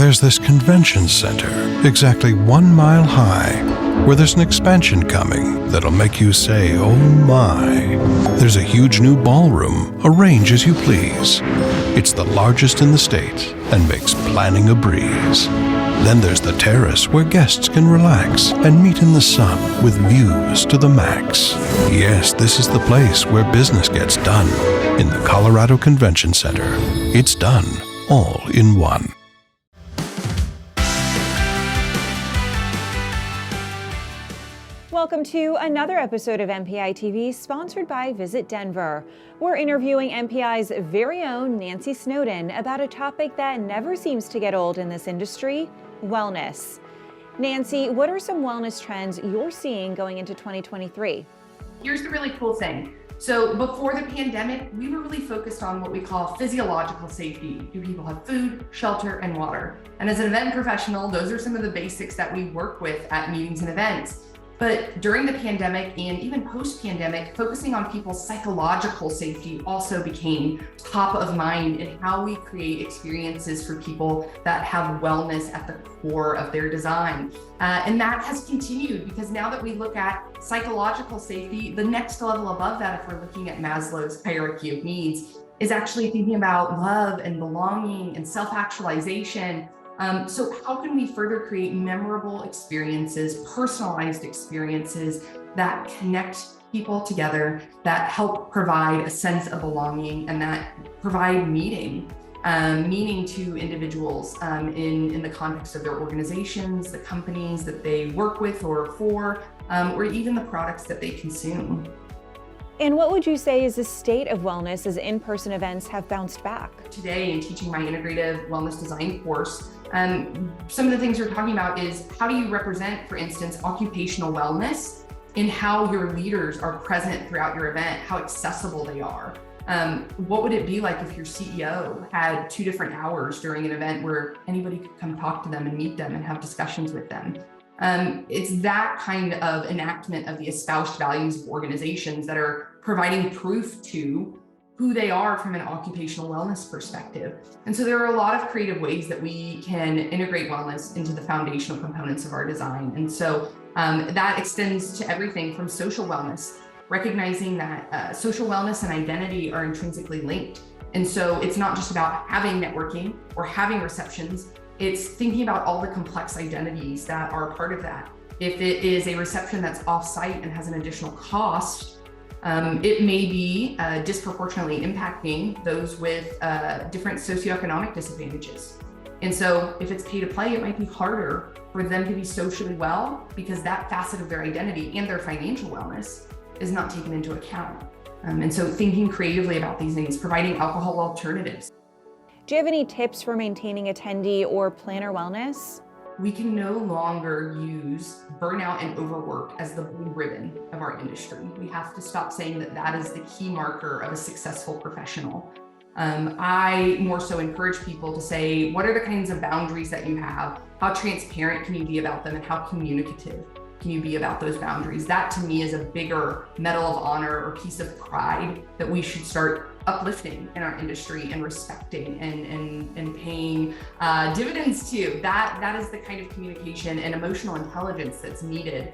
There's this convention center, exactly 1 mile high, where there's an expansion coming that'll make you say, oh my. There's a huge new ballroom, arrange as you please. It's the largest in the state and makes planning a breeze. Then there's the terrace where guests can relax and meet in the sun with views to the max. Yes, this is the place where business gets done. In the Colorado Convention Center, it's done all in one. Welcome to another episode of MPItv, sponsored by Visit Denver. We're interviewing MPI's very own Nancy Snowden about a topic that never seems to get old in this industry: wellness. Nancy, what are some wellness trends you're seeing going into 2023? Here's the really cool thing. So before the pandemic, we were really focused on what we call physiological safety. Do people have food, shelter, and water? And as an event professional, those are some of the basics that we work with at meetings and events. But during the pandemic and even post-pandemic, focusing on people's psychological safety also became top of mind in how we create experiences for people that have wellness at the core of their design. And that has continued, because now that we look at psychological safety, the next level above that, if we're looking at Maslow's hierarchy of needs, is actually thinking about love and belonging and self-actualization. So how can we further create memorable experiences, personalized experiences that connect people together, that help provide a sense of belonging, and that provide meaning to individuals in the context of their organizations, the companies that they work with or for, or even the products that they consume. And what would you say is the state of wellness as in-person events have bounced back? Today, in teaching my integrative wellness design course, some of the things we're talking about is how do you represent, for instance, occupational wellness in how your leaders are present throughout your event, how accessible they are. What would it be like if your CEO had 2 different hours during an event where anybody could come talk to them and meet them and have discussions with them? It's that kind of enactment of the espoused values of organizations that are providing proof to who they are from an occupational wellness perspective. And so there are a lot of creative ways that we can integrate wellness into the foundational components of our design. And so that extends to everything from social wellness, recognizing that social wellness and identity are intrinsically linked. And so it's not just about having networking or having receptions, it's thinking about all the complex identities that are part of that. If it is a reception that's off-site and has an additional cost, it may be disproportionately impacting those with different socioeconomic disadvantages. And so if it's pay to play, it might be harder for them to be socially well because that facet of their identity and their financial wellness is not taken into account. And so thinking creatively about these things, providing alcohol alternatives. Do you have any tips for maintaining attendee or planner wellness? We can no longer use burnout and overwork as the blue ribbon of our industry. We have to stop saying that that is the key marker of a successful professional. I more so encourage people to say, what are the kinds of boundaries that you have? How transparent can you be about them, and how communicative can you be about those boundaries? That to me is a bigger medal of honor or piece of pride that we should start uplifting in our industry and respecting and paying dividends to. That is the kind of communication and emotional intelligence that's needed.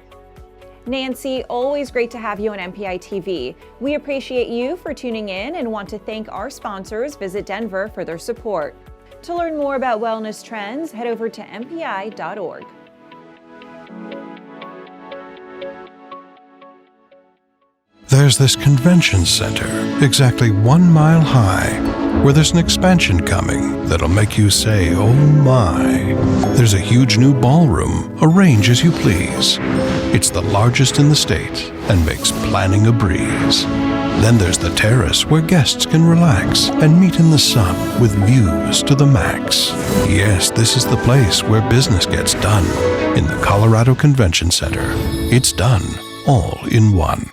Nancy, always great to have you on MPItv. We appreciate you for tuning in and want to thank our sponsors, Visit Denver, for their support. To learn more about wellness trends, head over to mpi.org. There's this convention center, exactly 1 mile high, where there's an expansion coming that'll make you say, oh my. There's a huge new ballroom, arrange as you please. It's the largest in the state and makes planning a breeze. Then there's the terrace where guests can relax and meet in the sun with views to the max. Yes, this is the place where business gets done. In the Colorado Convention Center, it's done all in one.